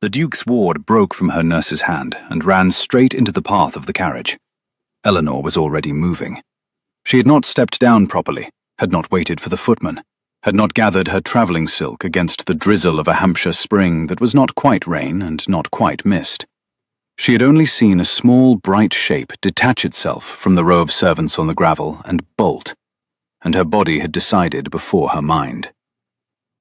The Duke's ward broke from her nurse's hand and ran straight into the path of the carriage. Eleanor was already moving. She had not stepped down properly, had not waited for the footman, had not gathered her travelling silk against the drizzle of a Hampshire spring that was not quite rain and not quite mist. She had only seen a small, bright shape detach itself from the row of servants on the gravel and bolt, and her body had decided before her mind.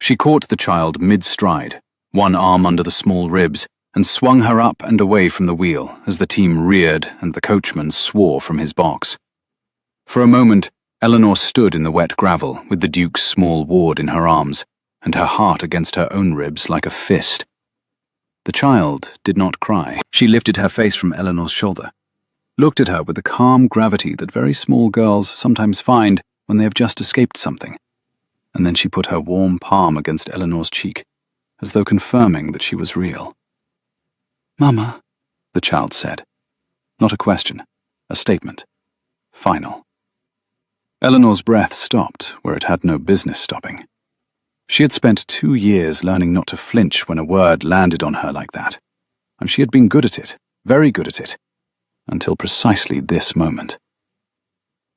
She caught the child mid-stride, one arm under the small ribs, and swung her up and away from the wheel as the team reared and the coachman swore from his box. For a moment, Eleanor stood in the wet gravel with the Duke's small ward in her arms, and her heart against her own ribs like a fist. The child did not cry. She lifted her face from Eleanor's shoulder, looked at her with the calm gravity that very small girls sometimes find when they have just escaped something, and then she put her warm palm against Eleanor's cheek, as though confirming that she was real. "Mama," the child said. Not a question, a statement. Final. Eleanor's breath stopped where it had no business stopping. She had spent 2 years learning not to flinch when a word landed on her like that, and she had been good at it, very good at it, until precisely this moment.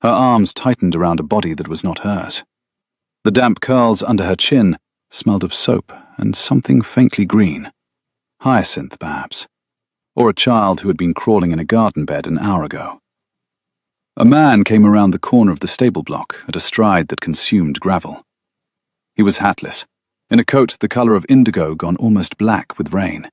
Her arms tightened around a body that was not hers. The damp curls under her chin smelled of soap and something faintly green. Hyacinth, perhaps. Or a child who had been crawling in a garden bed an hour ago. A man came around the corner of the stable block at a stride that consumed gravel. He was hatless, in a coat the colour of indigo gone almost black with rain,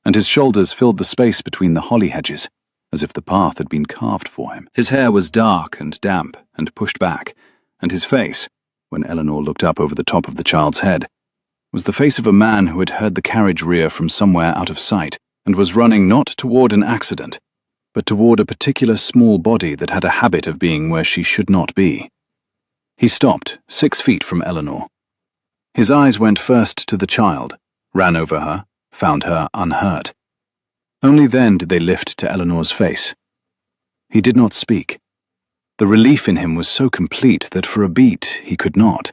and his shoulders filled the space between the holly hedges, as if the path had been carved for him. His hair was dark and damp and pushed back, and his face, when Eleanor looked up over the top of the child's head, was the face of a man who had heard the carriage rear from somewhere out of sight and was running not toward an accident, but toward a particular small body that had a habit of being where she should not be. He stopped 6 feet from Eleanor. His eyes went first to the child, ran over her, found her unhurt. Only then did they lift to Eleanor's face. He did not speak. The relief in him was so complete that for a beat he could not.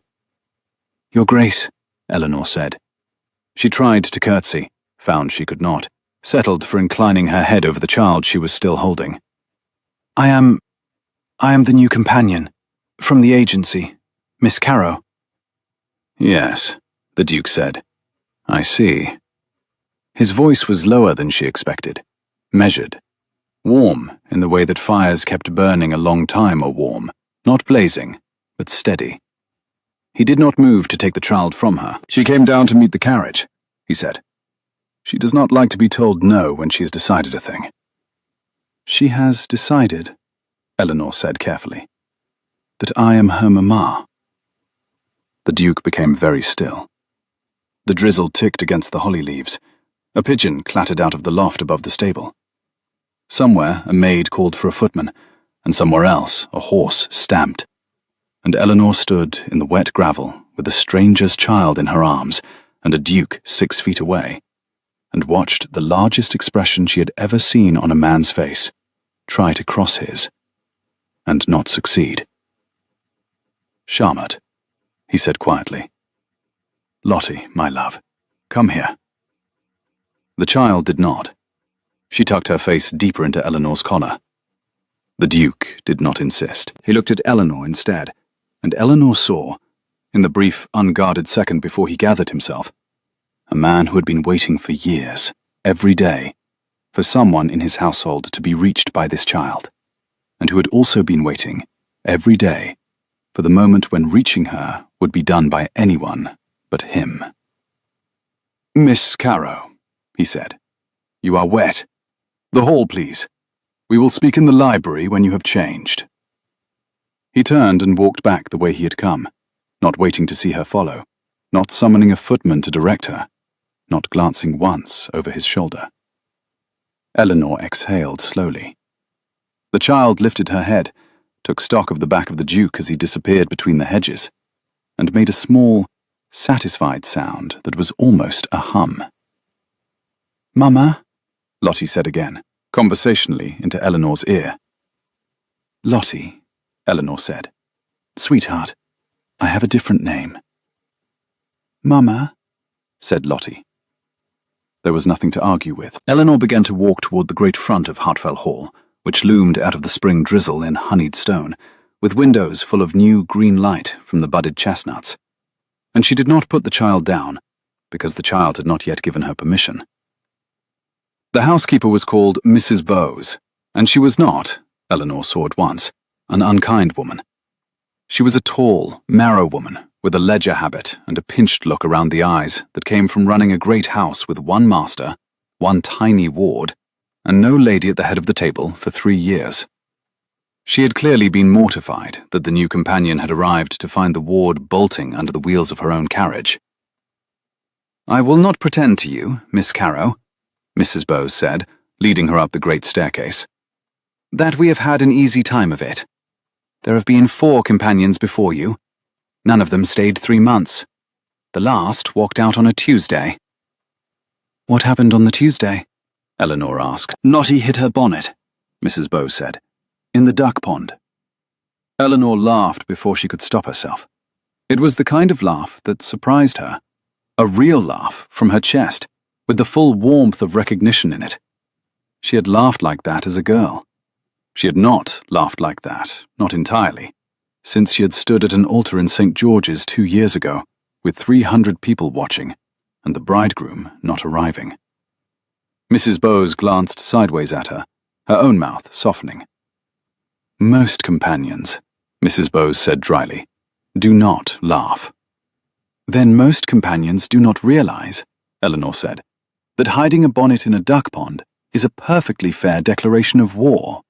"Your Grace," Eleanor said. She tried to curtsy, found she could not, settled for inclining her head over the child she was still holding. I am the new companion, from the agency, Miss Carrow." "Yes," the Duke said. "I see." His voice was lower than she expected, measured, warm in the way that fires kept burning a long time are warm, not blazing, but steady. He did not move to take the child from her. "She came down to meet the carriage," he said. "She does not like to be told no when she has decided a thing." "She has decided," Eleanor said carefully, "that I am her mamma." The Duke became very still. The drizzle ticked against the holly leaves. A pigeon clattered out of the loft above the stable. Somewhere a maid called for a footman, and somewhere else a horse stamped. And Eleanor stood in the wet gravel with a stranger's child in her arms and a Duke 6 feet away, and watched the largest expression she had ever seen on a man's face try to cross his, and not succeed. "Charlotte," he said quietly. "Lottie, my love, come here." The child did not. She tucked her face deeper into Eleanor's collar. The Duke did not insist. He looked at Eleanor instead, and Eleanor saw, in the brief, unguarded second before he gathered himself, a man who had been waiting for years, every day, for someone in his household to be reached by this child, and who had also been waiting, every day, for the moment when reaching her would be done by anyone but him. "Miss Carrow," he said, "you are wet. The hall, please. We will speak in the library when you have changed." He turned and walked back the way he had come, not waiting to see her follow, not summoning a footman to direct her, not glancing once over his shoulder. Eleanor exhaled slowly. The child lifted her head, took stock of the back of the Duke as he disappeared between the hedges, and made a small, satisfied sound that was almost a hum. "Mama," Lottie said again, conversationally into Eleanor's ear. "Lottie," Eleanor said. "Sweetheart, I have a different name." "Mama," said Lottie. There was nothing to argue with. Eleanor began to walk toward the great front of Hartfell Hall, which loomed out of the spring drizzle in honeyed stone, with windows full of new green light from the budded chestnuts. And she did not put the child down, because the child had not yet given her permission. The housekeeper was called Mrs. Bowes, and she was not, Eleanor saw at once, an unkind woman. She was a tall, marrow woman with a ledger habit and a pinched look around the eyes that came from running a great house with one master, one tiny ward, and no lady at the head of the table for 3 years. She had clearly been mortified that the new companion had arrived to find the ward bolting under the wheels of her own carriage. "I will not pretend to you, Miss Carrow," Mrs. Bowes said, leading her up the great staircase, "that we have had an easy time of it. There have been 4 companions before you. None of them stayed 3 months. The last walked out on a Tuesday." "What happened on the Tuesday?" Eleanor asked. "Lottie hid her bonnet," Mrs. Bowes said, "in the duck pond." Eleanor laughed before she could stop herself. It was the kind of laugh that surprised her. A real laugh from her chest, with the full warmth of recognition in it. She had laughed like that as a girl. She had not laughed like that, not entirely, since she had stood at an altar in St. George's 2 years ago, with 300 people watching, and the bridegroom not arriving. Mrs. Bowes glanced sideways at her, her own mouth softening. "Most companions," Mrs. Bowes said dryly, "do not laugh." "Then most companions do not realize," Eleanor said, "that hiding a bonnet in a duck pond is a perfectly fair declaration of war."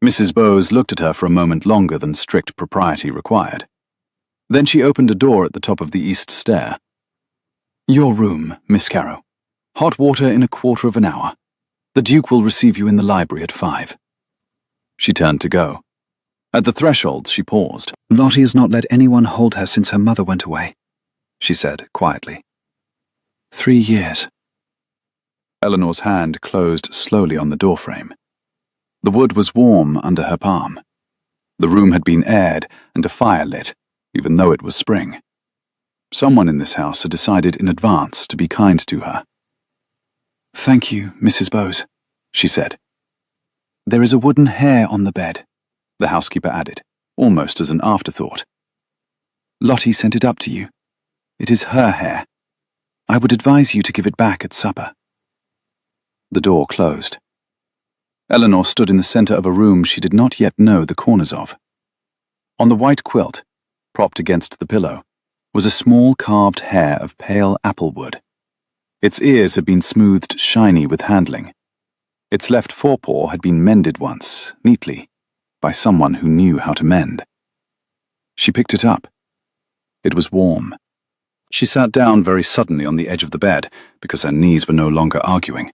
Mrs. Bowes looked at her for a moment longer than strict propriety required. Then she opened a door at the top of the east stair. "Your room, Miss Carrow. Hot water in a quarter of an hour. The Duke will receive you in the library at 5. She turned to go. At the threshold, she paused. "Lottie has not let anyone hold her since her mother went away," she said quietly. 3 years. Eleanor's hand closed slowly on the doorframe. The wood was warm under her palm. The room had been aired and a fire lit, even though it was spring. Someone in this house had decided in advance to be kind to her. "Thank you, Mrs. Bowes," she said. "There is a wooden hare on the bed," the housekeeper added, almost as an afterthought. "Lottie sent it up to you. It is her hare. I would advise you to give it back at supper." The door closed. Eleanor stood in the center of a room she did not yet know the corners of. On the white quilt, propped against the pillow, was a small carved hare of pale apple wood. Its ears had been smoothed shiny with handling. Its left forepaw had been mended once, neatly, by someone who knew how to mend. She picked it up. It was warm. She sat down very suddenly on the edge of the bed because her knees were no longer arguing,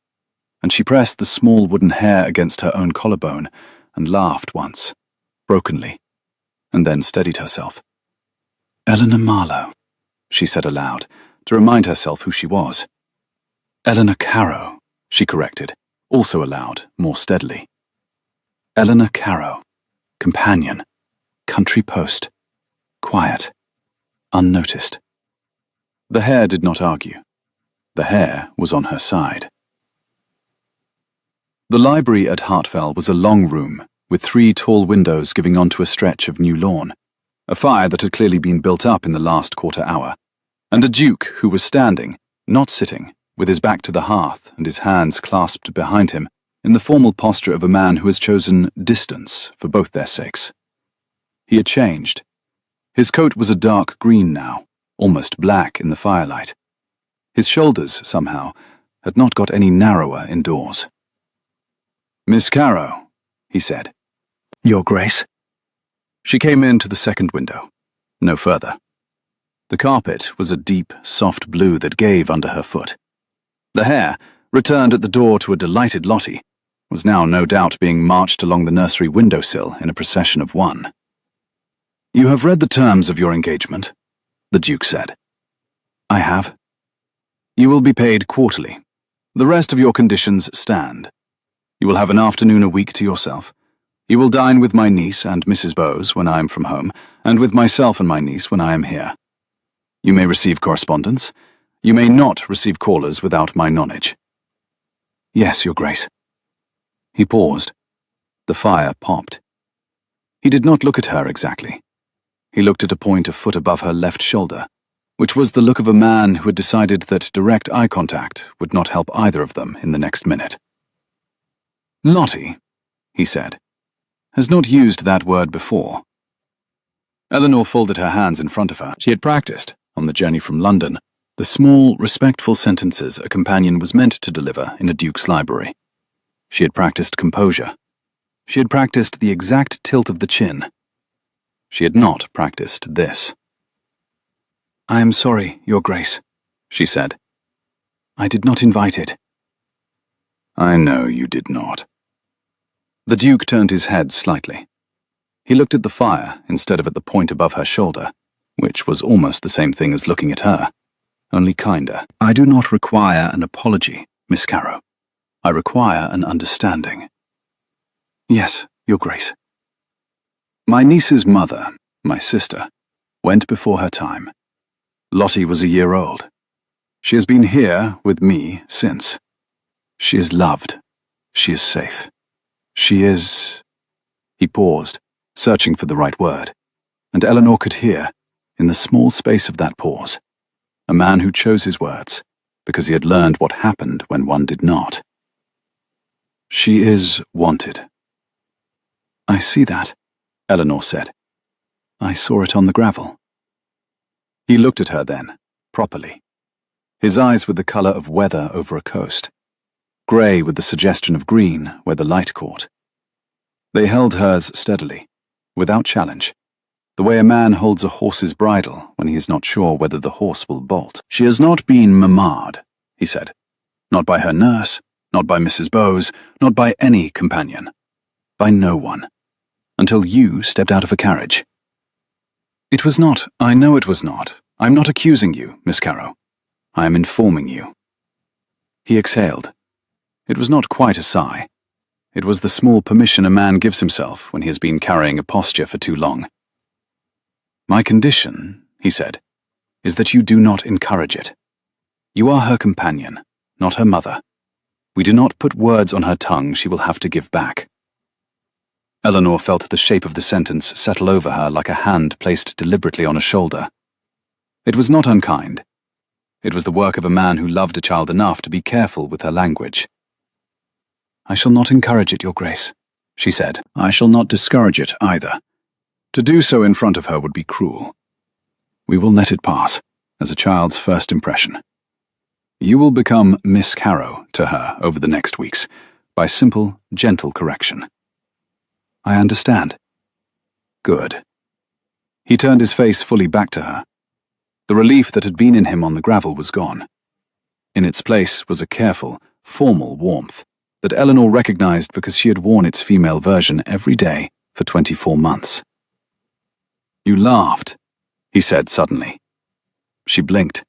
and she pressed the small wooden hare against her own collarbone and laughed once, brokenly, and then steadied herself. "Eleanor Marlowe," she said aloud, to remind herself who she was. "Eleanor Carrow," she corrected, also aloud, more steadily. "Eleanor Carrow, companion, country post, quiet, unnoticed." The hare did not argue. The hare was on her side. The library at Hartfell was a long room, with 3 tall windows giving onto a stretch of new lawn, a fire that had clearly been built up in the last quarter hour, and a duke who was standing, not sitting, with his back to the hearth and his hands clasped behind him, in the formal posture of a man who has chosen distance for both their sakes. He had changed. His coat was a dark green now, almost black in the firelight. His shoulders, somehow, had not got any narrower indoors. "Miss Carrow," he said. "Your Grace." She came in to the second window, no further. The carpet was a deep, soft blue that gave under her foot. The hare, returned at the door to a delighted Lottie, was now no doubt being marched along the nursery windowsill in a procession of 1. "You have read the terms of your engagement," the Duke said. "I have." "You will be paid quarterly. The rest of your conditions stand. You will have an afternoon a week to yourself. You will dine with my niece and Mrs. Bowes when I am from home, and with myself and my niece when I am here. You may receive correspondence. You may not receive callers without my knowledge. Yes, Your Grace. He paused. The fire popped. He did not look at her exactly. He looked at a point a foot above her left shoulder, which was the look of a man who had decided that direct eye contact would not help either of them in the next minute. Lottie, he said, has not used that word before. Eleanor folded her hands in front of her. She had practiced, on the journey from London, the small, respectful sentences a companion was meant to deliver in a duke's library. She had practiced composure. She had practiced the exact tilt of the chin. She had not practiced this. I am sorry, Your Grace, she said. I did not invite it. I know you did not. The Duke turned his head slightly. He looked at the fire instead of at the point above her shoulder, which was almost the same thing as looking at her, only kinder. I do not require an apology, Miss Carrow. I require an understanding. Yes, Your Grace. My niece's mother, my sister, went before her time. Lottie was a year old. She has been here with me since. She is loved. She is safe. She is... He paused, searching for the right word, and Eleanor could hear, in the small space of that pause, a man who chose his words, because he had learned what happened when one did not. She is wanted. I see that, Eleanor said. I saw it on the gravel. He looked at her then, properly. His eyes were the colour of weather over a coast, grey with the suggestion of green where the light caught. They held hers steadily, without challenge, the way a man holds a horse's bridle when he is not sure whether the horse will bolt. She has not been mama'd, he said. Not by her nurse, not by Mrs. Bowes, not by any companion. By no one. Until you stepped out of a carriage. It was not, I know it was not. I'm not accusing you, Miss Carrow. I am informing you. He exhaled. It was not quite a sigh. It was the small permission a man gives himself when he has been carrying a posture for too long. My condition, he said, is that you do not encourage it. You are her companion, not her mother. We do not put words on her tongue she will have to give back. Eleanor felt the shape of the sentence settle over her like a hand placed deliberately on a shoulder. It was not unkind. It was the work of a man who loved a child enough to be careful with her language. I shall not encourage it, Your Grace, she said. I shall not discourage it either. To do so in front of her would be cruel. We will let it pass, as a child's first impression. You will become Miss Carrow to her over the next weeks, by simple, gentle correction. I understand. Good. He turned his face fully back to her. The relief that had been in him on the gravel was gone. In its place was a careful, formal warmth that Eleanor recognized because she had worn its female version every day for 24 months. You laughed, he said suddenly. She blinked.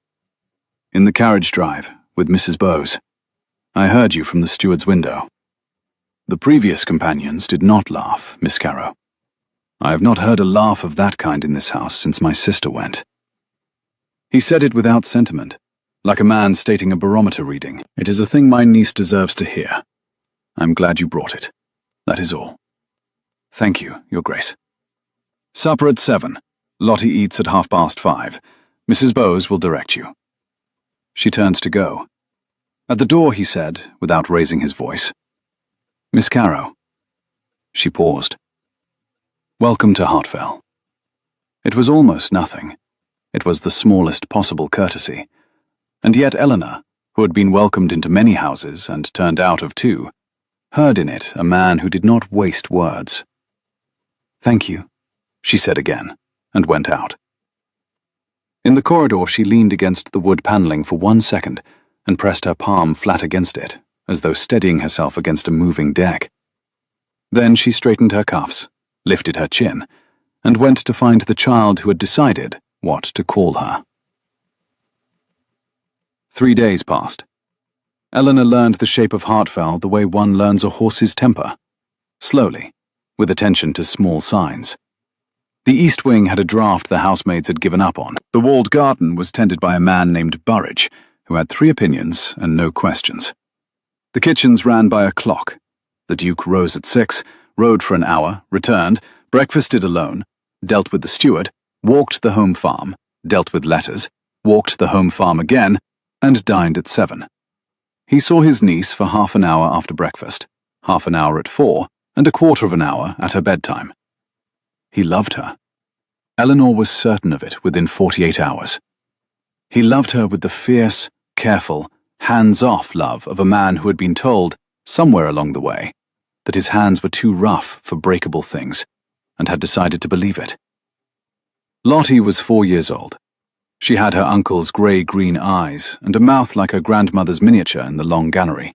In the carriage drive, with Mrs. Bowes. I heard you from the steward's window. The previous companions did not laugh, Miss Carrow. I have not heard a laugh of that kind in this house since my sister went. He said it without sentiment, like a man stating a barometer reading. It is a thing my niece deserves to hear. I'm glad you brought it. That is all. Thank you, Your Grace. Supper at 7. Lottie eats at 5:30. Mrs. Bowes will direct you. She turned to go. At the door he said, without raising his voice, Miss Carrow. She paused. Welcome to Hartfell. It was almost nothing. It was the smallest possible courtesy. And yet Eleanor, who had been welcomed into many houses and turned out of 2, heard in it a man who did not waste words. Thank you, she said again, and went out. In the corridor she leaned against the wood paneling for 1 second and pressed her palm flat against it, as though steadying herself against a moving deck. Then she straightened her cuffs, lifted her chin, and went to find the child who had decided what to call her. 3 days passed. Eleanor learned the shape of Hartfell the way one learns a horse's temper, slowly, with attention to small signs. The east wing had a draft the housemaids had given up on. The walled garden was tended by a man named Burridge, who had 3 opinions and no questions. The kitchens ran by a clock. The Duke rose at 6, rode for an hour, returned, breakfasted alone, dealt with the steward, walked the home farm, dealt with letters, walked the home farm again, and dined at 7. He saw his niece for half an hour after breakfast, half an hour at 4, and a quarter of an hour at her bedtime. He loved her. Eleanor was certain of it within 48 hours. He loved her with the fierce, careful, hands-off love of a man who had been told, somewhere along the way, that his hands were too rough for breakable things, and had decided to believe it. Lottie was 4 years old. She had her uncle's grey-green eyes and a mouth like her grandmother's miniature in the long gallery,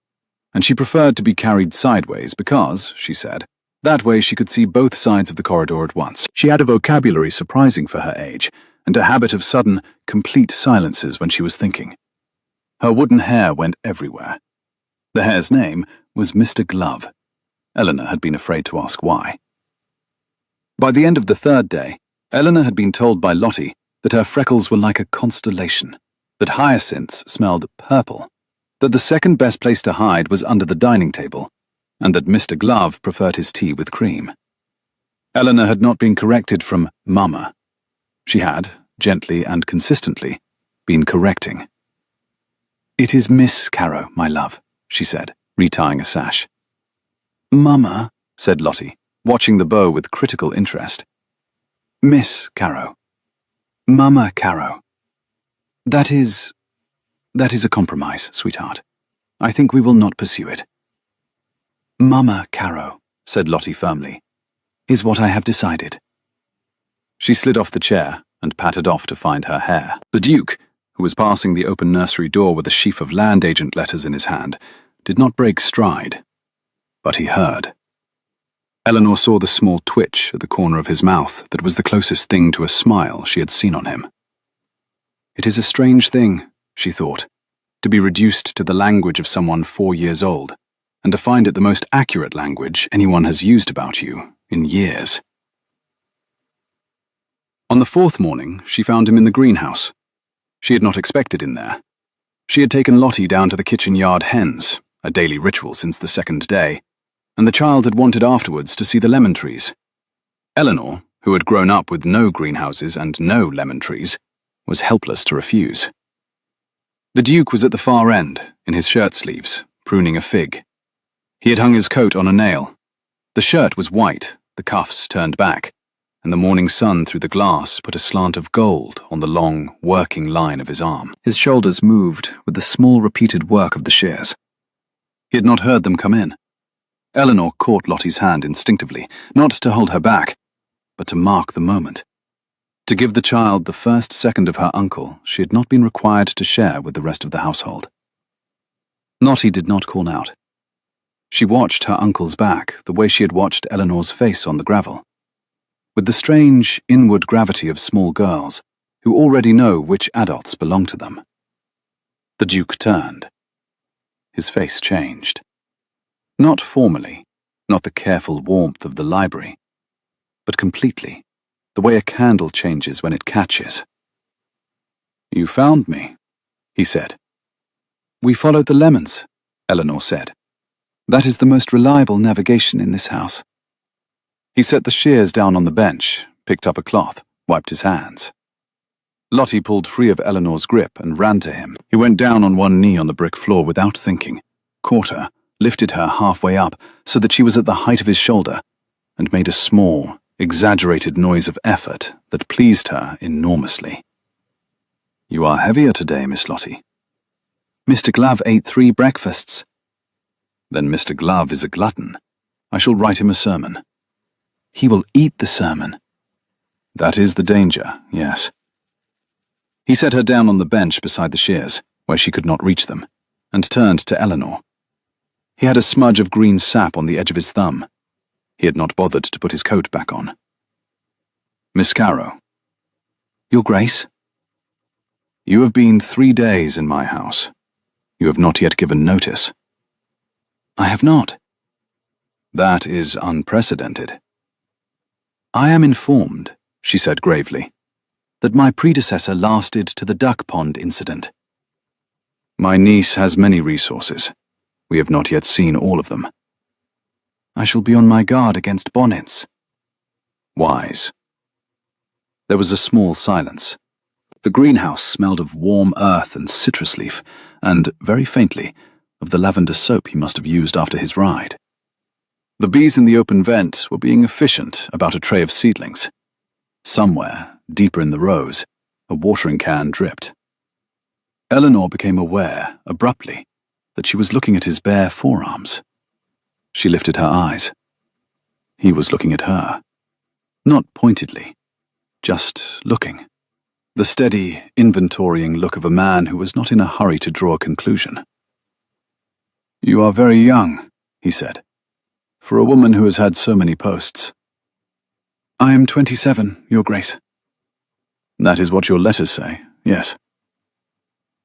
and she preferred to be carried sideways because, she said, that way she could see both sides of the corridor at once. She had a vocabulary surprising for her age, and a habit of sudden, complete silences when she was thinking. Her wooden hair went everywhere. The hair's name was Mr. Glove. Eleanor had been afraid to ask why. By the end of the 3rd day, Eleanor had been told by Lottie that her freckles were like a constellation, that hyacinths smelled purple, that the second best place to hide was under the dining table, and that Mr. Glove preferred his tea with cream. Eleanor had not been corrected from Mama. She had, gently and consistently, been correcting. "It is Miss Caro, my love," she said, retying a sash. "Mama," said Lottie, watching the bow with critical interest. "Miss Caro. Mama Caro. That is a compromise, sweetheart. I think we will not pursue it." "Mama Caro," said Lottie firmly, "is what I have decided." She slid off the chair and pattered off to find her hair. The Duke, who was passing the open nursery door with a sheaf of land agent letters in his hand, did not break stride, but he heard. Eleanor saw the small twitch at the corner of his mouth that was the closest thing to a smile she had seen on him. It is a strange thing, she thought, to be reduced to the language of someone 4 years old, and to find it the most accurate language anyone has used about you in years. On the 4th morning, she found him in the greenhouse. She had not expected him there. She had taken Lottie down to the kitchen yard hens, a daily ritual since the 2nd day, and the child had wanted afterwards to see the lemon trees. Eleanor, who had grown up with no greenhouses and no lemon trees, was helpless to refuse. The Duke was at the far end, in his shirt sleeves, pruning a fig. He had hung his coat on a nail. The shirt was white, the cuffs turned back, and the morning sun through the glass put a slant of gold on the long, working line of his arm. His shoulders moved with the small repeated work of the shears. He had not heard them come in. Eleanor caught Lottie's hand instinctively, not to hold her back, but to mark the moment. To give the child the first second of her uncle she had not been required to share with the rest of the household. Lottie did not call out. She watched her uncle's back the way she had watched Eleanor's face on the gravel, with the strange inward gravity of small girls who already know which adults belong to them. The Duke turned. His face changed. Not formally, not the careful warmth of the library, but completely, the way a candle changes when it catches. "You found me," he said. "We followed the lemons," Eleanor said. "That is the most reliable navigation in this house." He set the shears down on the bench, picked up a cloth, wiped his hands. Lottie pulled free of Eleanor's grip and ran to him. He went down on one knee on the brick floor without thinking, caught her, lifted her halfway up so that she was at the height of his shoulder, and made a small, exaggerated noise of effort that pleased her enormously. "You are heavier today, Miss Lottie." "Mr. Glove ate 3 breakfasts." "Then Mr. Glove is a glutton. I shall write him a sermon." "He will eat the sermon." "That is the danger, yes." He set her down on the bench beside the shears, where she could not reach them, and turned to Eleanor. He had a smudge of green sap on the edge of his thumb. He had not bothered to put his coat back on. "Miss Caro." "Your Grace?" "You have been 3 days in my house. You have not yet given notice." "I have not." "That is unprecedented." "I am informed," she said gravely, "that my predecessor lasted to the duck pond incident. My niece has many resources. We have not yet seen all of them. I shall be on my guard against bonnets." Wise. There was a small silence. The greenhouse smelled of warm earth and citrus leaf, and, very faintly, of the lavender soap he must have used after his ride. The bees in the open vent were being efficient about a tray of seedlings. Somewhere, deeper in the rows, a watering can dripped. Eleanor became aware, abruptly, that she was looking at his bare forearms. She lifted her eyes. He was looking at her. Not pointedly, just looking. The steady, inventorying look of a man who was not in a hurry to draw a conclusion. "You are very young," he said, "for a woman who has had so many posts." "I am 27, Your Grace." "That is what your letters say, yes."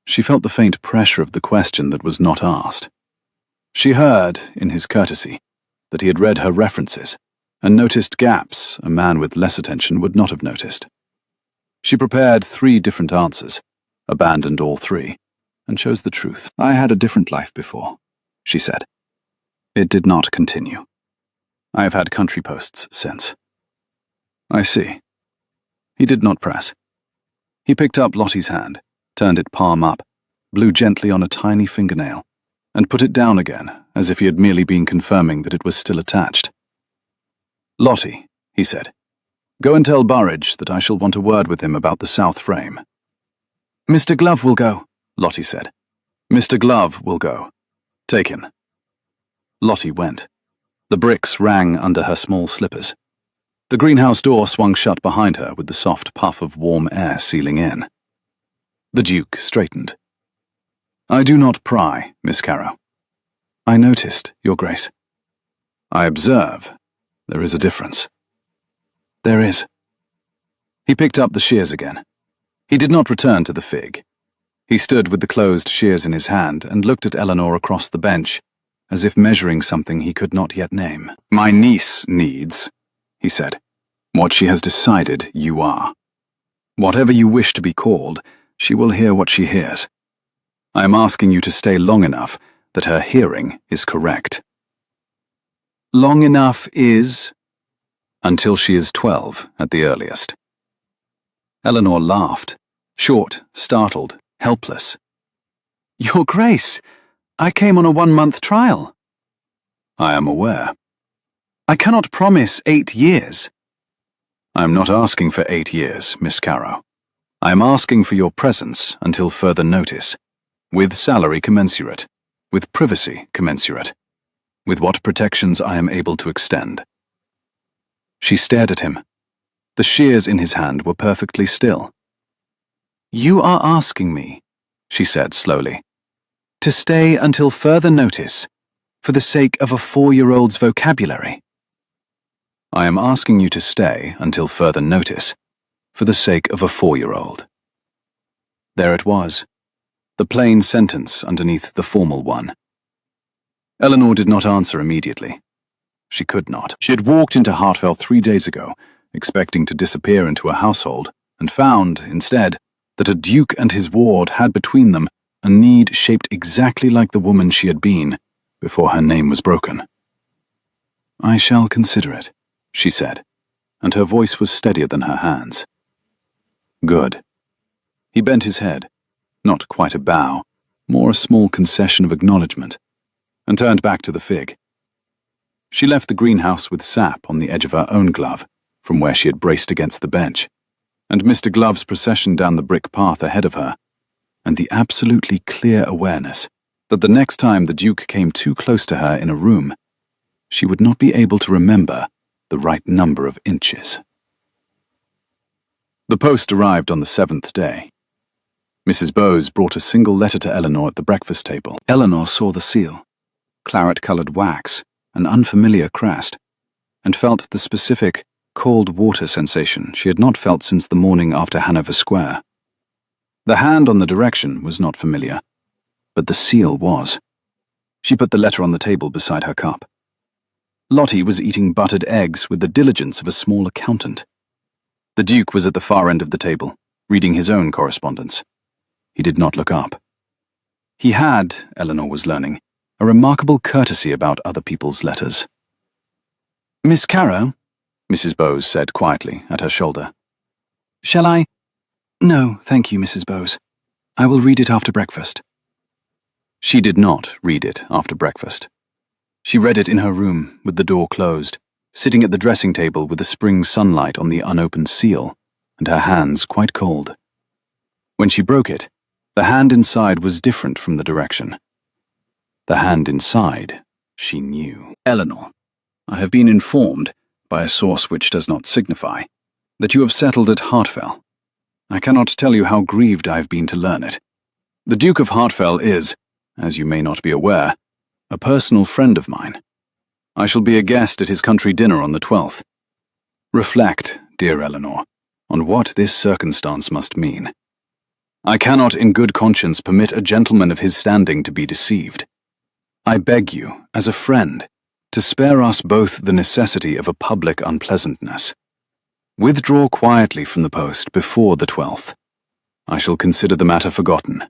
She felt the faint pressure of the question that was not asked. She heard, in his courtesy, that he had read her references and noticed gaps a man with less attention would not have noticed. She prepared 3 different answers, abandoned all 3, and chose the truth. "I had a different life before," she said. "It did not continue. I have had country posts since." "I see." He did not press. He picked up Lottie's hand, turned it palm up, blew gently on a tiny fingernail, and put it down again, as if he had merely been confirming that it was still attached. "Lottie," he said, "go and tell Burridge that I shall want a word with him about the south frame." "Mr. Glove will go," Lottie said. "Mr. Glove will go. Take him." Lottie went. The bricks rang under her small slippers. The greenhouse door swung shut behind her with the soft puff of warm air sealing in. The Duke straightened. "I do not pry, Miss Carrow." "I noticed, Your Grace." "I observe. There is a difference." "There is." He picked up the shears again. He did not return to the fig. He stood with the closed shears in his hand and looked at Eleanor across the bench, as if measuring something he could not yet name. "My niece needs," he said, "what she has decided you are. Whatever you wish to be called, she will hear what she hears. I am asking you to stay long enough that her hearing is correct." "Long enough is?" "Until she is 12 at the earliest." Eleanor laughed, short, startled, helpless. "Your Grace, I came on a 1-month trial." "I am aware." "I cannot promise 8 years." "I am not asking for 8 years, Miss Carrow. I am asking for your presence until further notice, with salary commensurate, with privacy commensurate, with what protections I am able to extend." She stared at him. The shears in his hand were perfectly still. "You are asking me," she said slowly, "to stay until further notice for the sake of a 4-year-old's vocabulary." "I am asking you to stay until further notice for the sake of a 4-year-old." There it was, the plain sentence underneath the formal one. Eleanor did not answer immediately. She could not. She had walked into Hartfell 3 days ago, expecting to disappear into a household, and found, instead, that a duke and his ward had between them a need shaped exactly like the woman she had been before her name was broken. "I shall consider it," she said, and her voice was steadier than her hands. "Good." He bent his head, not quite a bow, more a small concession of acknowledgement, and turned back to the fig. She left the greenhouse with sap on the edge of her own glove, from where she had braced against the bench, and Mr. Glove's procession down the brick path ahead of her, and the absolutely clear awareness that the next time the Duke came too close to her in a room, she would not be able to remember the right number of inches. The post arrived on the 7th day. Mrs. Bowes brought a single letter to Eleanor at the breakfast table. Eleanor saw the seal, claret-coloured wax, an unfamiliar crest, and felt the specific, cold water sensation she had not felt since the morning after Hanover Square. The hand on the direction was not familiar, but the seal was. She put the letter on the table beside her cup. Lottie was eating buttered eggs with the diligence of a small accountant. The Duke was at the far end of the table, reading his own correspondence. He did not look up. He had, Eleanor was learning, a remarkable courtesy about other people's letters. "Miss Caro," Mrs. Bowes said quietly at her shoulder. "Shall I—" "No, thank you, Mrs. Bowes. I will read it after breakfast." She did not read it after breakfast. She read it in her room, with the door closed, sitting at the dressing table with the spring sunlight on the unopened seal, and her hands quite cold. When she broke it, the hand inside was different from the direction. The hand inside, she knew. "Eleanor, I have been informed, by a source which does not signify, that you have settled at Hartfell. I cannot tell you how grieved I have been to learn it. The Duke of Hartfell is, as you may not be aware, a personal friend of mine. I shall be a guest at his country dinner on the 12th. Reflect, dear Eleanor, on what this circumstance must mean. I cannot in good conscience permit a gentleman of his standing to be deceived. I beg you, as a friend, to spare us both the necessity of a public unpleasantness. Withdraw quietly from the post before the 12th. I shall consider the matter forgotten.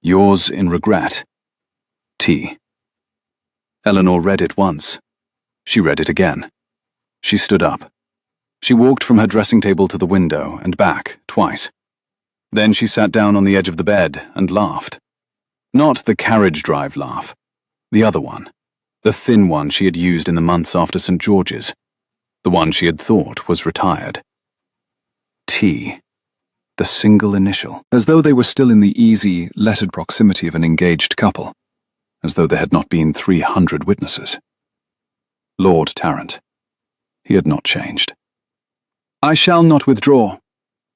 Yours in regret, T." Eleanor read it once. She read it again. She stood up. She walked from her dressing table to the window and back twice. Then she sat down on the edge of the bed and laughed. Not the carriage drive laugh. The other one. The thin one she had used in the months after St. George's. The one she had thought was retired. T. The single initial. As though they were still in the easy, lettered proximity of an engaged couple. As though there had not been 300 witnesses. Lord Tarrant. He had not changed. "I shall not withdraw,"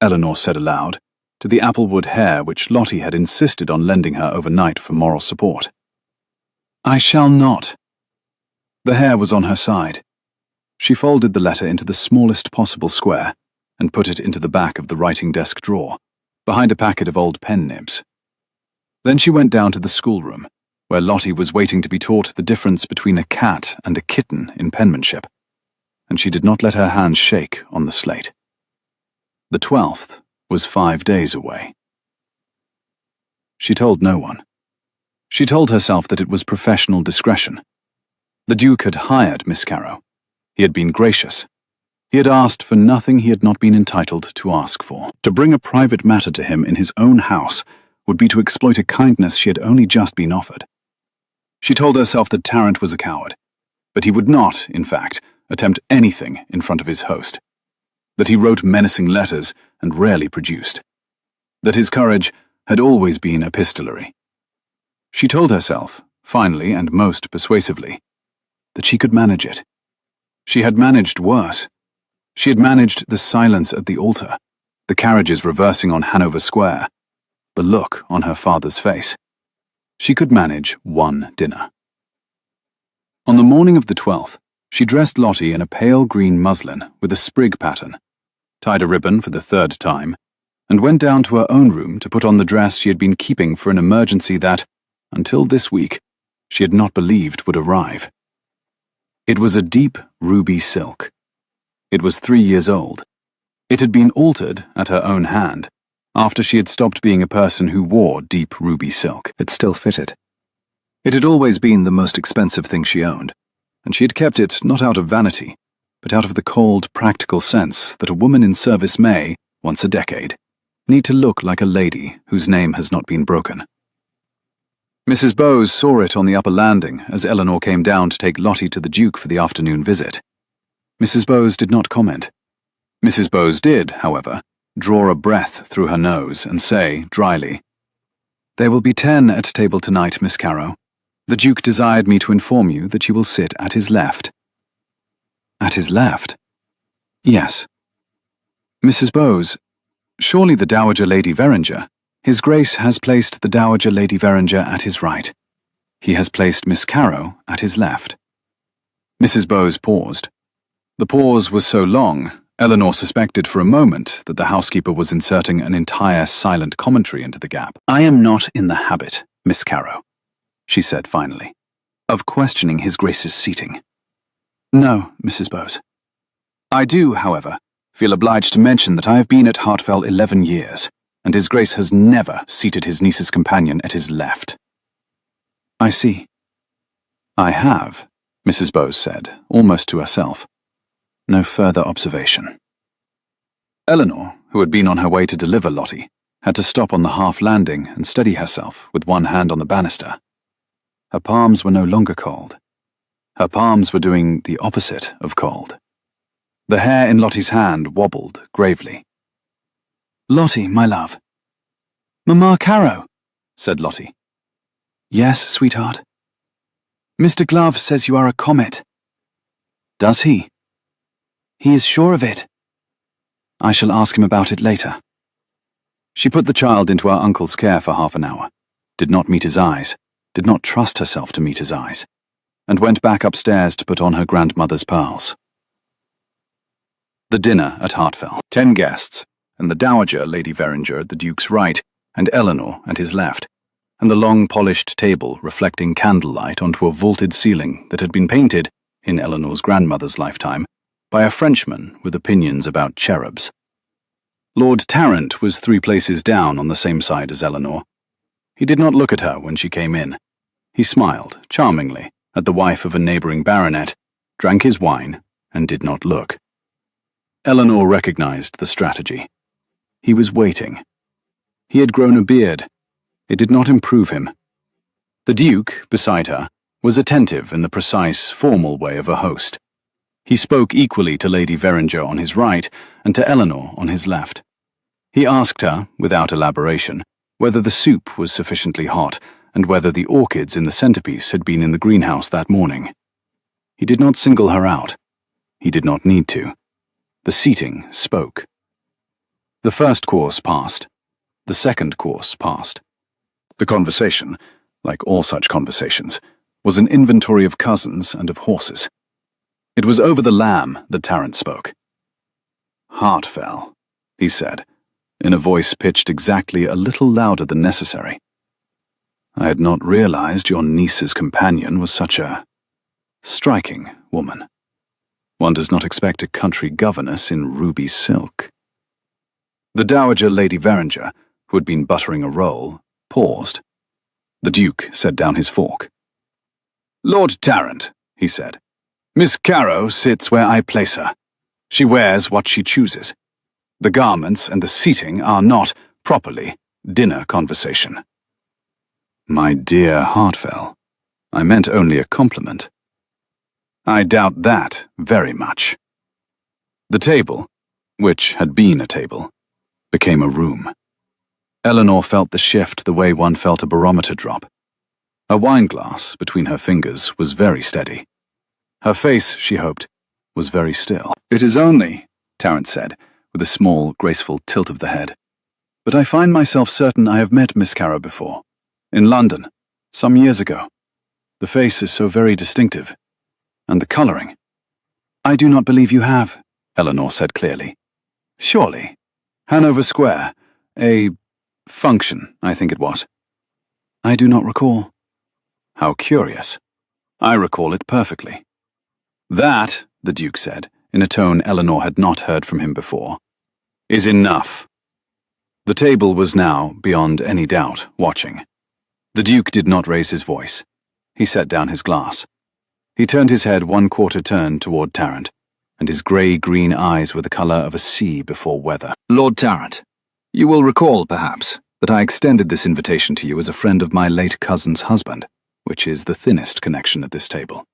Eleanor said aloud, to the applewood hair which Lottie had insisted on lending her overnight for moral support. "I shall not." The hair was on her side. She folded the letter into the smallest possible square and put it into the back of the writing desk drawer, behind a packet of old pen nibs. Then she went down to the schoolroom, where Lottie was waiting to be taught the difference between a cat and a kitten in penmanship, and she did not let her hands shake on the slate. The 12th was 5 days away. She told no one. She told herself that it was professional discretion. The Duke had hired Miss Caro. He had been gracious. He had asked for nothing he had not been entitled to ask for. To bring a private matter to him in his own house would be to exploit a kindness she had only just been offered. She told herself that Tarrant was a coward, but he would not, in fact, attempt anything in front of his host. That he wrote menacing letters and rarely produced. That his courage had always been epistolary. She told herself, finally and most persuasively, that she could manage it. She had managed worse. She had managed the silence at the altar, the carriages reversing on Hanover Square, the look on her father's face. She could manage one dinner. On the morning of the 12th, she dressed Lottie in a pale green muslin with a sprig pattern, tied a ribbon for the 3rd time, and went down to her own room to put on the dress she had been keeping for an emergency that, until this week, she had not believed would arrive. It was a deep ruby silk. It was 3 years old. It had been altered at her own hand, after she had stopped being a person who wore deep ruby silk. It still fitted. It had always been the most expensive thing she owned, and she had kept it not out of vanity, but out of the cold, practical sense that a woman in service may, once a decade, need to look like a lady whose name has not been broken. Mrs. Bowes saw it on the upper landing as Eleanor came down to take Lottie to the Duke for the afternoon visit. Mrs. Bowes did not comment. Mrs. Bowes did, however, draw a breath through her nose and say, dryly, "There will be 10 at table tonight, Miss Caro. The Duke desired me to inform you that you will sit at his left." "At his left?" "Yes." "Mrs. Bowes, surely the Dowager Lady Veringer. His Grace has placed the Dowager Lady Veringer at his right. He has placed Miss Caro at his left." Mrs. Bowes paused. The pause was so long, Eleanor suspected for a moment that the housekeeper was inserting an entire silent commentary into the gap. "I am not in the habit, Miss Caro," she said finally, "of questioning His Grace's seating." "No, Mrs. Bowes. I do, however, feel obliged to mention that I have been at Hartfell 11 years, and His Grace has never seated his niece's companion at his left." "I see." "I have," Mrs. Bowes said, almost to herself. No further observation. Eleanor, who had been on her way to deliver Lottie, had to stop on the half landing and steady herself with one hand on the banister. Her palms were no longer cold. Her palms were doing the opposite of cold. The hair in Lottie's hand wobbled gravely. "Lottie, my love." "Mamma Caro," said Lottie. "Yes, sweetheart." "Mr. Glove says you are a comet." "Does he?" "He is sure of it." "I shall ask him about it later." She put the child into her uncle's care for half an hour, did not meet his eyes, did not trust herself to meet his eyes, and went back upstairs to put on her grandmother's pearls. The dinner at Hartfell. 10 guests, and the Dowager Lady Veringer at the Duke's right, and Eleanor at his left, and the long polished table reflecting candlelight onto a vaulted ceiling that had been painted, in Eleanor's grandmother's lifetime, by a Frenchman with opinions about cherubs. Lord Tarrant was 3 places down on the same side as Eleanor. He did not look at her when she came in. He smiled, charmingly, at the wife of a neighbouring baronet, drank his wine, and did not look. Eleanor recognized the strategy. He was waiting. He had grown a beard. It did not improve him. The Duke, beside her, was attentive in the precise, formal way of a host. He spoke equally to Lady Veringer on his right and to Eleanor on his left. He asked her, without elaboration, whether the soup was sufficiently hot and whether the orchids in the centerpiece had been in the greenhouse that morning. He did not single her out. He did not need to. The seating spoke. The first course passed. The second course passed. The conversation, like all such conversations, was an inventory of cousins and of horses. It was over the lamb that Tarrant spoke. "Hartfell," he said, in a voice pitched exactly a little louder than necessary. "I had not realized your niece's companion was such a striking woman. One does not expect a country governess in ruby silk." The Dowager Lady Veringer, who had been buttering a roll, paused. The Duke set down his fork. "Lord Tarrant," he said, "Miss Caro sits where I place her. She wears what she chooses. The garments and the seating are not, properly, dinner conversation." "My dear Hartfell, I meant only a compliment." "I doubt that very much." The table, which had been a table, became a room. Eleanor felt the shift the way one felt a barometer drop. A wineglass between her fingers was very steady. Her face, she hoped, was very still. "It is only," Tarrant said, with a small, graceful tilt of the head, "but I find myself certain I have met Miss Caro before. In London, some years ago. The face is so very distinctive. And the colouring." "I do not believe you have," Eleanor said clearly. "Surely. Hanover Square. A function, I think it was." "I do not recall." "How curious. I recall it perfectly." "That," the Duke said, in a tone Eleanor had not heard from him before, "is enough." The table was now, beyond any doubt, watching. The Duke did not raise his voice. He set down his glass. He turned his head 1/4 turn toward Tarrant, and his grey-green eyes were the colour of a sea before weather. "Lord Tarrant, you will recall, perhaps, that I extended this invitation to you as a friend of my late cousin's husband, which is the thinnest connection at this table.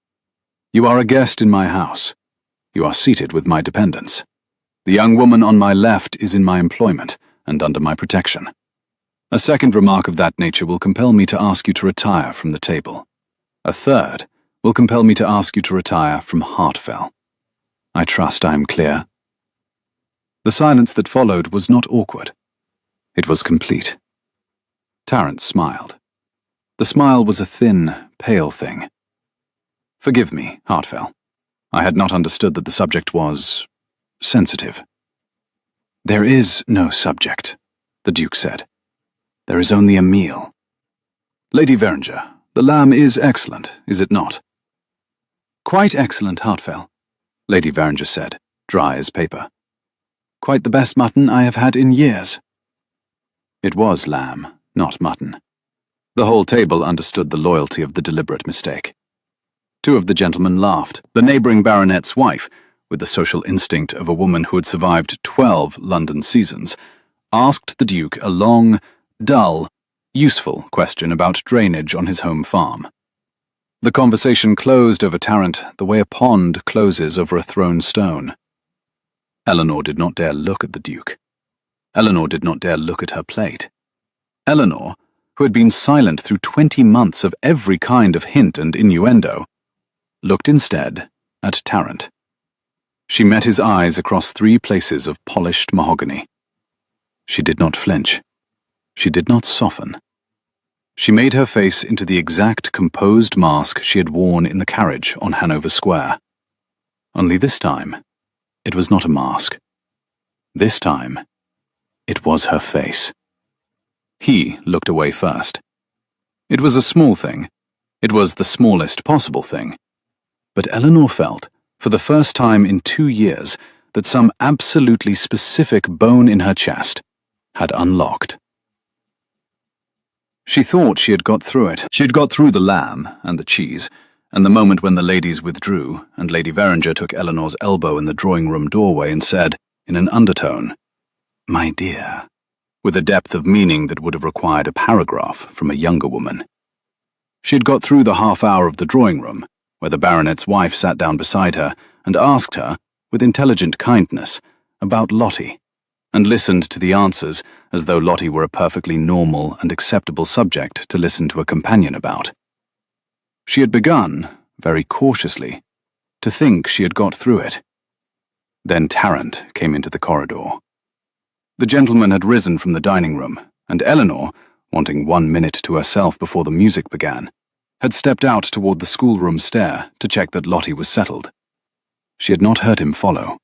You are a guest in my house. You are seated with my dependents. The young woman on my left is in my employment and under my protection. A second remark of that nature will compel me to ask you to retire from the table. A third will compel me to ask you to retire from Hartfell. I trust I am clear." The silence that followed was not awkward. It was complete. Tarrant smiled. The smile was a thin, pale thing. "Forgive me, Hartfell. I had not understood that the subject was sensitive." "There is no subject," the Duke said. "There is only a meal." "Lady Veringer, the lamb is excellent, is it not?" "Quite excellent, Hartfell," Lady Veringer said, dry as paper. Quite the best mutton I have had in years." It was lamb, not mutton. The whole table understood the loyalty of the deliberate mistake. Two of the gentlemen laughed. The neighbouring baronet's wife, with the social instinct of a woman who had survived 12 London seasons, asked the Duke a long, dull, useful question about drainage on his home farm. The conversation closed over Tarrant the way a pond closes over a thrown stone. Eleanor did not dare look at the Duke. Eleanor did not dare look at her plate. Eleanor, who had been silent through 20 months of every kind of hint and innuendo, looked instead at Tarrant. She met his eyes across 3 places of polished mahogany. She did not flinch. She did not soften. She made her face into the exact composed mask she had worn in the carriage on Hanover Square. Only this time, it was not a mask. This time, it was her face. He looked away first. It was a small thing. It was the smallest possible thing. But Eleanor felt, for the first time in 2 years, that some absolutely specific bone in her chest had unlocked. She thought she had got through it. She had got through the lamb and the cheese, and the moment when the ladies withdrew, and Lady Veringer took Eleanor's elbow in the drawing-room doorway and said, in an undertone, "My dear," with a depth of meaning that would have required a paragraph from a younger woman. She had got through the half-hour of the drawing-room, where the baronet's wife sat down beside her and asked her, with intelligent kindness, about Lottie, and listened to the answers as though Lottie were a perfectly normal and acceptable subject to listen to a companion about. She had begun, very cautiously, to think she had got through it. Then Tarrant came into the corridor. The gentleman had risen from the dining room, and Eleanor, wanting 1 minute to herself before the music began, had stepped out toward the schoolroom stair to check that Lottie was settled. She had not heard him follow.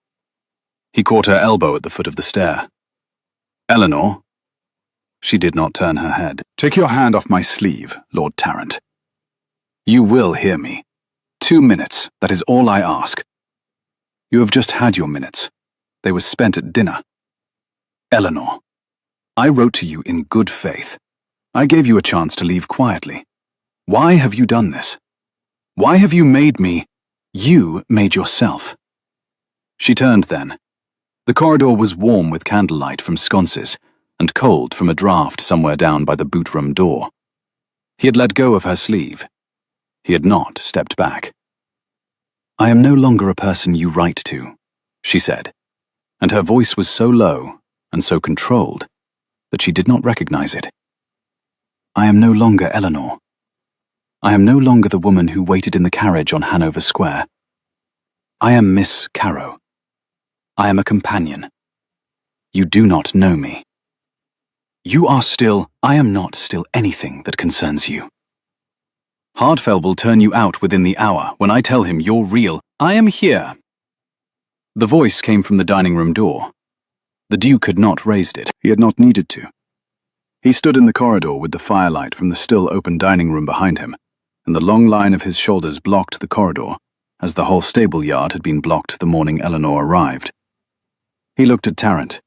He caught her elbow at the foot of the stair. "Eleanor?" She did not turn her head. "Take your hand off my sleeve, Lord Tarrant. You will hear me. 2 minutes, that is all I ask. You have just had your minutes. They were spent at dinner. Eleanor, I wrote to you in good faith. I gave you a chance to leave quietly. Why have you done this? Why have you made me? You made yourself." She turned then. The corridor was warm with candlelight from sconces, and cold from a draught somewhere down by the boot-room door. He had let go of her sleeve. He had not stepped back. "I am no longer a person you write to," she said, and her voice was so low and so controlled that she did not recognize it. "I am no longer Eleanor. I am no longer the woman who waited in the carriage on Hanover Square. I am Miss Carrow. I am a companion. You do not know me. I am not still anything that concerns you. Hardfell will turn you out within the hour when I tell him you're real. I am here." The voice came from the dining room door. The Duke had not raised it. He had not needed to. He stood in the corridor with the firelight from the still open dining room behind him, and the long line of his shoulders blocked the corridor, as the whole stable yard had been blocked the morning Eleanor arrived. He looked at Tarrant.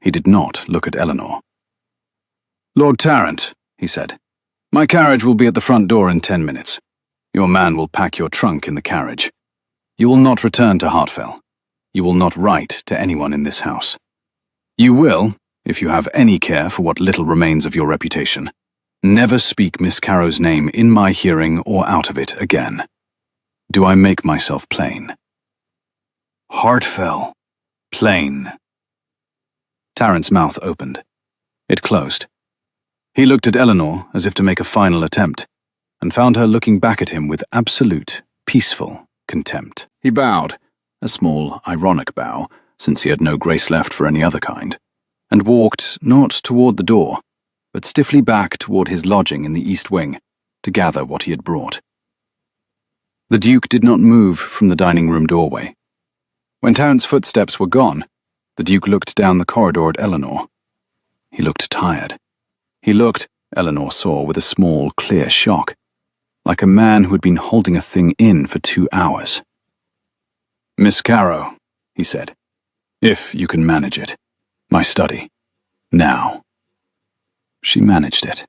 He did not look at Eleanor. "Lord Tarrant," he said, "my carriage will be at the front door in 10 minutes. Your man will pack your trunk in the carriage. You will not return to Hartfell. You will not write to anyone in this house. You will, if you have any care for what little remains of your reputation, never speak Miss Carrow's name in my hearing or out of it again. Do I make myself plain?" Hartfell. Plain. Tarrant's mouth opened. It closed. He looked at Eleanor as if to make a final attempt, and found her looking back at him with absolute, peaceful contempt. He bowed, a small, ironic bow, since he had no grace left for any other kind, and walked not toward the door, but stiffly back toward his lodging in the east wing, to gather what he had brought. The Duke did not move from the dining room doorway. When Tarrant's footsteps were gone, the Duke looked down the corridor at Eleanor. He looked tired. He looked, Eleanor saw with a small, clear shock, like a man who had been holding a thing in for 2 hours. "Miss Carrow," he said. If you can manage it. My study. Now. She managed it.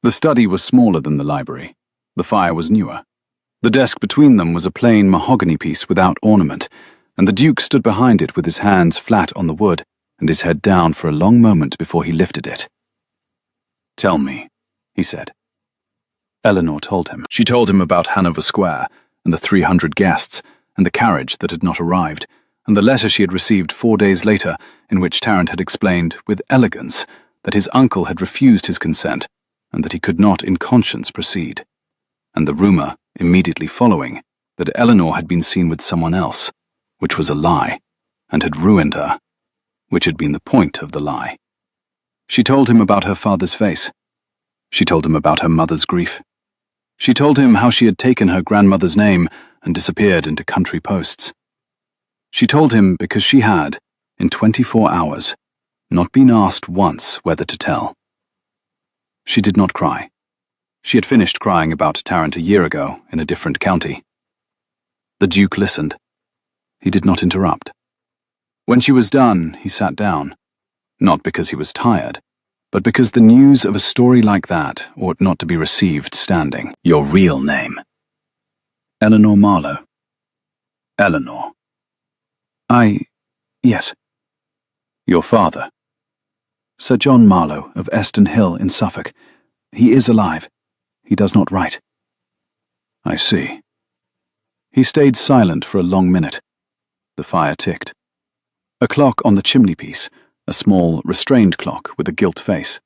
The study was smaller than the library. The fire was newer. The desk between them was a plain mahogany piece without ornament, and the Duke stood behind it with his hands flat on the wood and his head down for a long moment before he lifted it. "Tell me," he said. Eleanor told him. She told him about Hanover Square, and the 300 guests, and the carriage that had not arrived, and the letter she had received 4 days later, in which Tarrant had explained, with elegance, that his uncle had refused his consent, and that he could not in conscience proceed, and the rumour, immediately following, that Eleanor had been seen with someone else, which was a lie, and had ruined her, which had been the point of the lie. She told him about her father's face. She told him about her mother's grief. She told him how she had taken her grandmother's name and disappeared into country posts. She told him because she had, in 24 hours, not been asked once whether to tell. She did not cry. She had finished crying about Tarrant a year ago in a different county. The Duke listened. He did not interrupt. When she was done, he sat down, not because he was tired, but because the news of a story like that ought not to be received standing. "Your real name?" "Eleanor Marlowe." "Eleanor." Yes." "Your father?" "Sir John Marlowe of Eston Hill in Suffolk. He is alive. He does not write." "I see." He stayed silent for a long minute. The fire ticked. A clock on the chimney-piece, a small, restrained clock with a gilt face,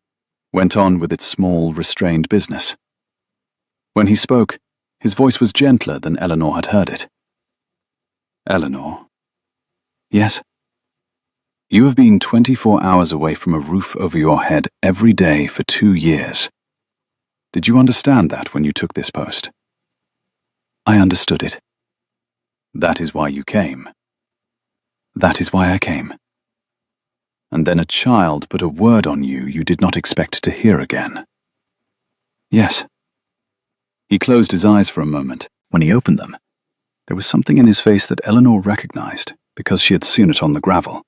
went on with its small, restrained business. When he spoke, his voice was gentler than Eleanor had heard it. "Eleanor." "Yes?" "You have been 24 hours away from a roof over your head every day for 2 years. Did you understand that when you took this post?" "I understood it." "That is why you came." "That is why I came." "And then a child put a word on you did not expect to hear again." "Yes." He closed his eyes for a moment. When he opened them, there was something in his face that Eleanor recognized because she had seen it on the gravel.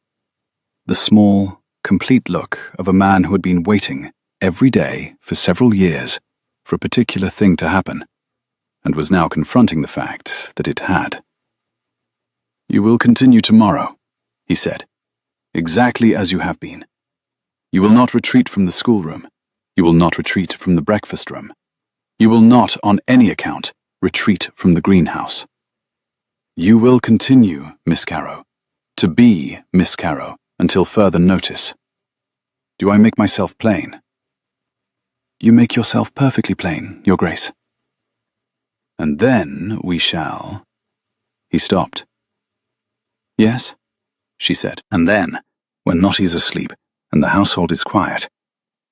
The small, complete look of a man who had been waiting every day for several years for a particular thing to happen, and was now confronting the fact that it had. "You will continue tomorrow," he said, "exactly as you have been. You will not retreat from the schoolroom. You will not retreat from the breakfast room. You will not, on any account, retreat from the greenhouse. You will continue, Miss Carrow, to be Miss Carrow until further notice. Do I make myself plain?" "You make yourself perfectly plain, Your Grace." "And then we shall—" He stopped. "Yes?" she said. "And then, when Notty is asleep and the household is quiet,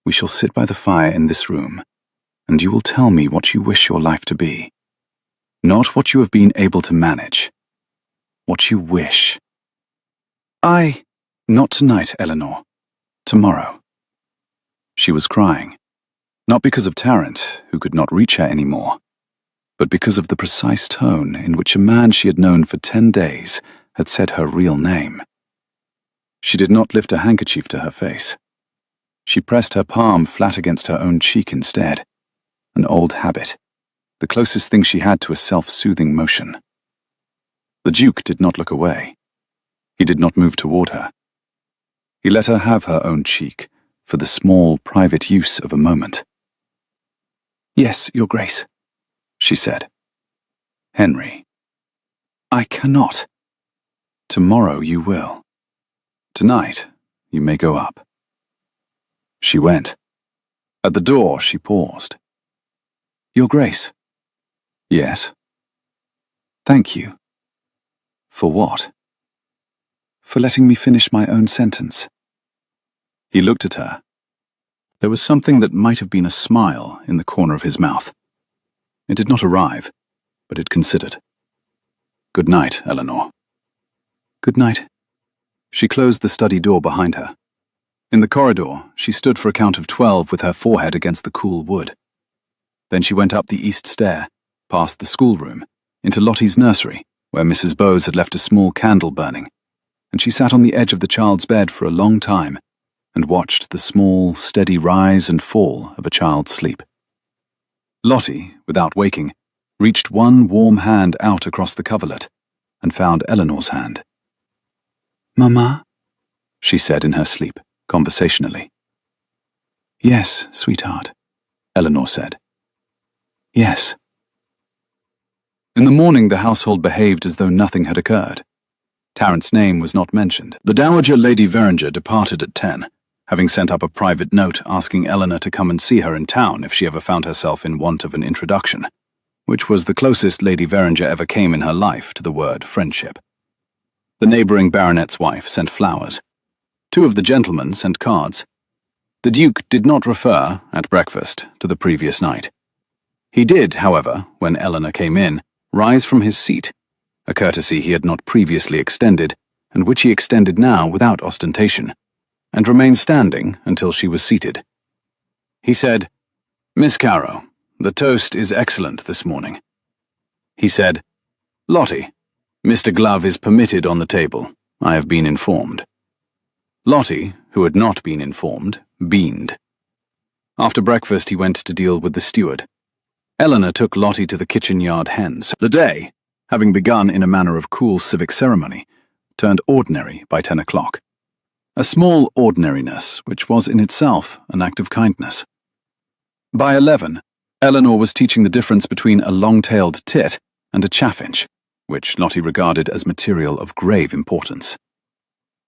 we shall sit by the fire in this room, and you will tell me what you wish your life to be. Not what you have been able to manage. What you wish." "Not tonight, Eleanor. Tomorrow." She was crying, not because of Tarrant, who could not reach her anymore, but because of the precise tone in which a man she had known for 10 days had said her real name. She did not lift a handkerchief to her face. She pressed her palm flat against her own cheek instead, an old habit, the closest thing she had to a self-soothing motion. The Duke did not look away. He did not move toward her. He let her have her own cheek for the small, private use of a moment. "Yes, Your Grace," she said. "Henry." "I cannot." "Tomorrow you will. Tonight you may go up." She went. At the door she paused. "Your Grace." "Yes?" "Thank you." "For what?" "For letting me finish my own sentence." He looked at her. There was something that might have been a smile in the corner of his mouth. It did not arrive, but it considered. "Good night, Eleanor." "Good night." She closed the study door behind her. In the corridor, she stood for a count of 12 with her forehead against the cool wood. Then she went up the east stair, past the schoolroom, into Lottie's nursery, where where Mrs. Bowes had left a small candle burning, and she sat on the edge of the child's bed for a long time and watched the small, steady rise and fall of a child's sleep. Lottie, without waking, reached one warm hand out across the coverlet and found Eleanor's hand. "Mama?" she said in her sleep, conversationally. "Yes, sweetheart," Eleanor said. "Yes." In the morning, the household behaved as though nothing had occurred. Tarrant's name was not mentioned. The Dowager Lady Veringer departed at 10, having sent up a private note asking Eleanor to come and see her in town if she ever found herself in want of an introduction, which was the closest Lady Veringer ever came in her life to the word friendship. The neighbouring baronet's wife sent flowers. Two of the gentlemen sent cards. The Duke did not refer, at breakfast, to the previous night. He did, however, when Eleanor came in, rise from his seat, a courtesy he had not previously extended, and which he extended now without ostentation, and remained standing until she was seated. He said, "Miss Carrow, the toast is excellent this morning." He said, "Lottie, Mr. Glove is permitted on the table. I have been informed." Lottie, who had not been informed, beamed. After breakfast he went to deal with the steward. Eleanor took Lottie to the kitchen yard hens. The day, having begun in a manner of cool civic ceremony, turned ordinary by 10 o'clock. A small ordinariness which was in itself an act of kindness. By 11, Eleanor was teaching the difference between a long-tailed tit and a chaffinch, which Lottie regarded as material of grave importance.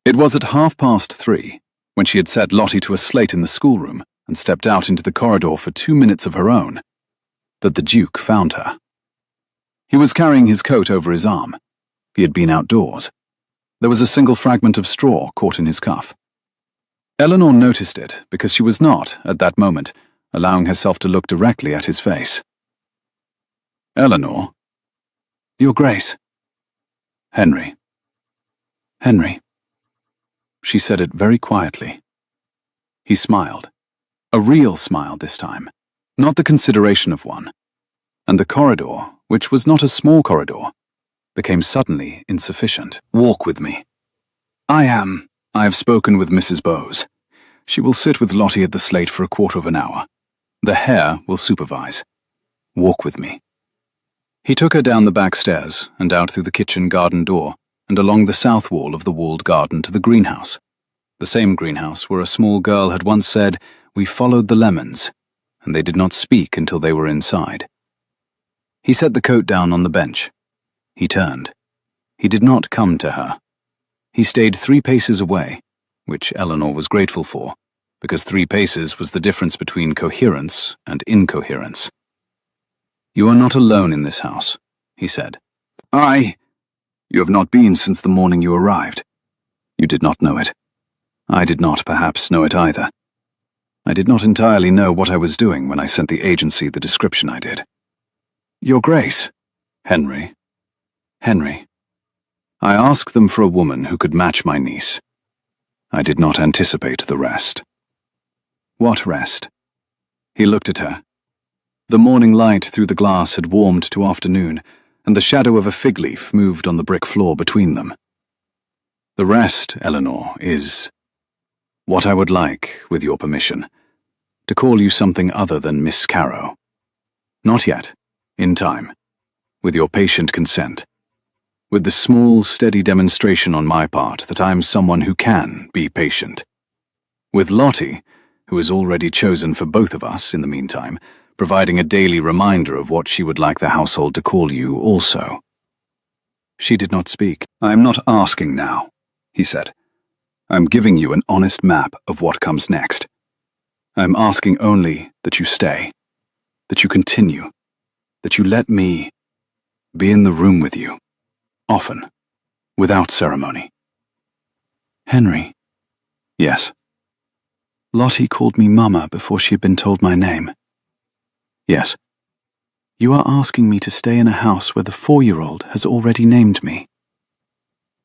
It was at 3:30, when she had set Lottie to a slate in the schoolroom and stepped out into the corridor for 2 minutes of her own, that the Duke found her. He was carrying his coat over his arm. He had been outdoors. There was a single fragment of straw caught in his cuff. Eleanor noticed it because she was not, at that moment, allowing herself to look directly at his face. "Eleanor?" "Your Grace." "Henry." "Henry." She said it very quietly. He smiled. A real smile this time, not the consideration of one. And the corridor, which was not a small corridor, became suddenly insufficient. "Walk with me." I have spoken with Mrs. Bowes. She will sit with Lottie at the slate for a quarter of an hour. The hare will supervise. Walk with me." He took her down the back stairs and out through the kitchen garden door and along the south wall of the walled garden to the greenhouse, the same greenhouse where a small girl had once said, "We followed the lemons," and they did not speak until they were inside. He set the coat down on the bench. He turned. He did not come to her. He stayed 3 paces away, which Eleanor was grateful for, because 3 paces was the difference between coherence and incoherence. "You are not alone in this house," he said. "You have not been since the morning you arrived. You did not know it. I did not perhaps know it either. I did not entirely know what I was doing when I sent the agency the description I did." "Your Grace." "Henry. Henry. I asked them for a woman who could match my niece. I did not anticipate the rest." "What rest?" He looked at her. The morning light through the glass had warmed to afternoon, and the shadow of a fig leaf moved on the brick floor between them. "The rest, Eleanor, is what I would like, with your permission, to call you something other than Miss Carrow. Not yet, in time, with your patient consent, with the small, steady demonstration on my part that I am someone who can be patient. With Lottie, who is already chosen for both of us in the meantime, providing a daily reminder of what she would like the household to call you also." She did not speak. "I am not asking now," he said. "I am giving you an honest map of what comes next. I am asking only that you stay, that you continue, that you let me be in the room with you, often, without ceremony." "Henry." "Yes." "Lottie called me Mama before she had been told my name." "Yes." "You are asking me to stay in a house where the 4-year-old has already named me."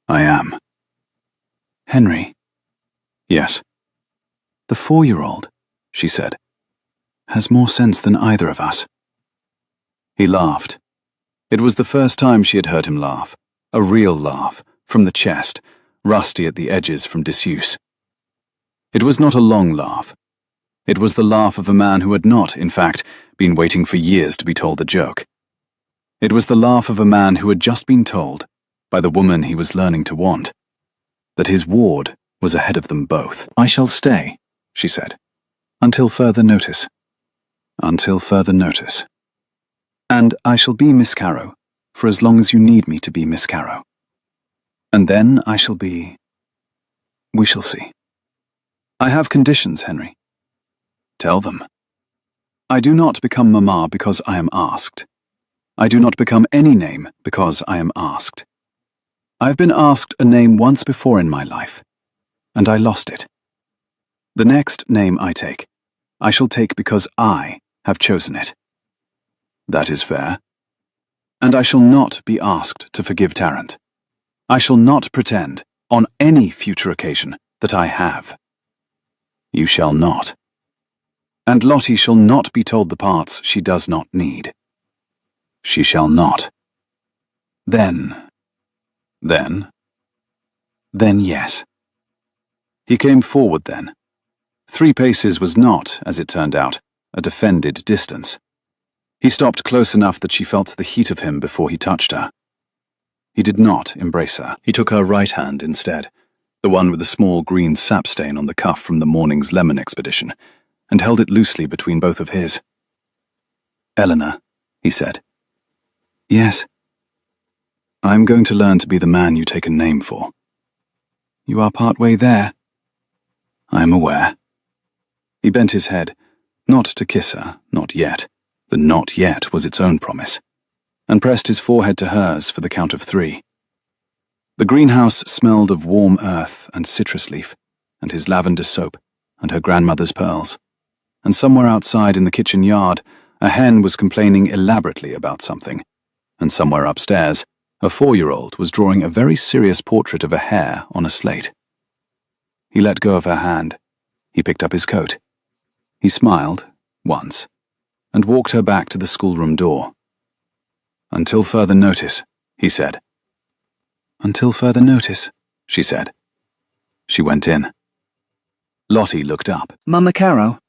"I am." "Henry." "Yes." "The 4-year-old," she said, "has more sense than either of us." He laughed. It was the first time she had heard him laugh, A real laugh, from the chest, rusty at the edges from disuse. It was not a long laugh. It was the laugh of a man who had not, in fact, been waiting for years to be told the joke. It was the laugh of a man who had just been told, by the woman he was learning to want, that his ward was ahead of them both. "I shall stay," she said, "until further notice. Until further notice. And I shall be Miss Carrow for as long as you need me to be Miss Carrow. And then I shall be... we shall see. I have conditions, Henry." "Tell them." "I do not become Mamma because I am asked. I do not become any name because I am asked. I have been asked a name once before in my life, and I lost it. The next name I take, I shall take because I have chosen it. That is fair. And I shall not be asked to forgive Tarrant. I shall not pretend, on any future occasion, that I have. You shall not. And Lottie shall not be told the parts she does not need. She shall not. Then, yes." He came forward then. 3 paces was not, as it turned out, a defended distance. He stopped close enough that she felt the heat of him before he touched her. He did not embrace her. He took her right hand instead, the one with the small green sap stain on the cuff from the morning's lemon expedition, and held it loosely between both of his. "Eleanor," he said. "Yes." "I'm going to learn to be the man you take a name for." "You are part way there." "I am aware." He bent his head, not to kiss her, not yet. The "not yet" was its own promise, and pressed his forehead to hers for the count of 3. The greenhouse smelled of warm earth and citrus leaf, and his lavender soap, and her grandmother's pearls. And somewhere outside in the kitchen yard, a hen was complaining elaborately about something, and somewhere upstairs, a 4-year-old was drawing a very serious portrait of a hare on a slate. He let go of her hand. He picked up his coat. He smiled, once, and walked her back to the schoolroom door. "Until further notice," he said. "Until further notice," she said. She went in. Lottie looked up. "Mama Carrow?"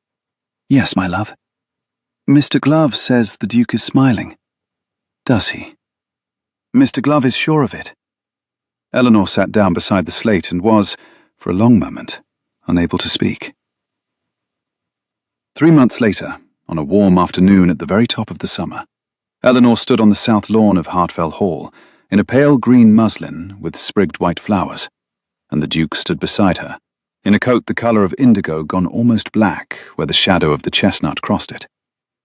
"Yes, my love." "Mr. Glove says the Duke is smiling." "Does he?" "Mr. Glove is sure of it." Eleanor sat down beside the slate and was, for a long moment, unable to speak. 3 months later, on a warm afternoon at the very top of the summer, Eleanor stood on the south lawn of Hartwell Hall, in a pale green muslin with sprigged white flowers, and the Duke stood beside her, in a coat the colour of indigo gone almost black where the shadow of the chestnut crossed it.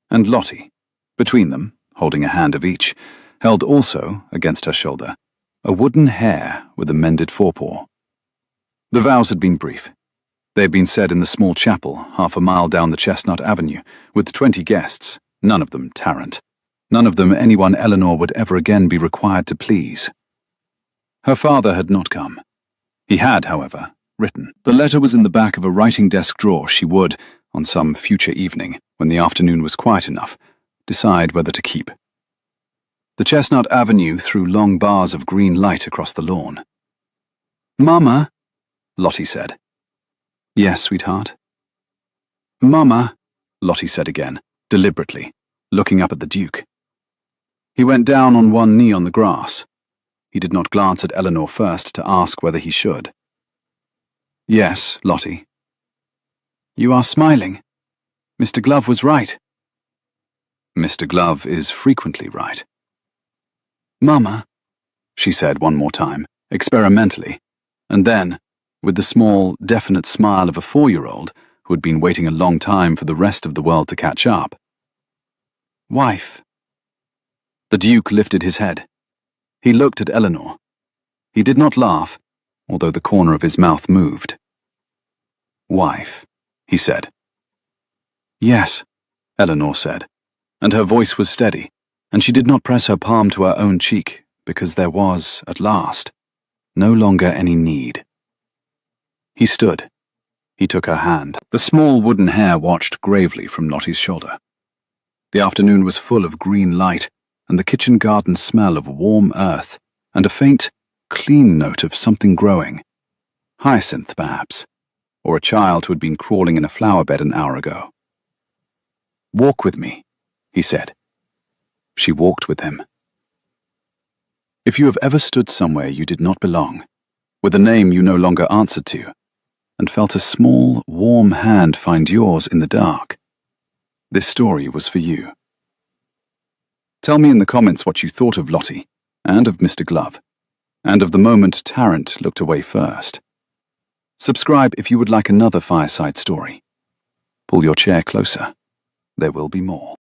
And Lottie, between them, holding a hand of each, held also, against her shoulder, a wooden hare with a mended forepaw. The vows had been brief. They had been said in the small chapel 1/2 a mile down the Chestnut Avenue, with 20 guests, none of them Tarrant, none of them anyone Eleanor would ever again be required to please. Her father had not come. He had, however, written. The letter was in the back of a writing desk drawer she would, on some future evening, when the afternoon was quiet enough, decide whether to keep. The Chestnut Avenue threw long bars of green light across the lawn. "Mama," Lottie said. "Yes, sweetheart." "Mama," Lottie said again, deliberately, looking up at the Duke. He went down on one knee on the grass. He did not glance at Eleanor first to ask whether he should. "Yes, Lottie." "You are smiling. Mr. Glove was right." "Mr. Glove is frequently right." "Mama," she said one more time, experimentally, and then, with the small, definite smile of a 4-year-old who had been waiting a long time for the rest of the world to catch up. "Wife." The Duke lifted his head. He looked at Eleanor. He did not laugh, although the corner of his mouth moved. "Wife," he said. "Yes," Eleanor said, and her voice was steady, and she did not press her palm to her own cheek, because there was, at last, no longer any need. He stood. He took her hand. The small wooden hare watched gravely from Lottie's shoulder. The afternoon was full of green light, and the kitchen garden smell of warm earth, and a faint, clean note of something growing. Hyacinth, perhaps, or a child who had been crawling in a flower bed an hour ago. "Walk with me," he said. She walked with him. If you have ever stood somewhere you did not belong, with a name you no longer answered to, and felt a small, warm hand find yours in the dark, this story was for you. Tell me in the comments what you thought of Lottie, and of Mr. Glove, and of the moment Tarrant looked away first. Subscribe if you would like another fireside story. Pull your chair closer. There will be more.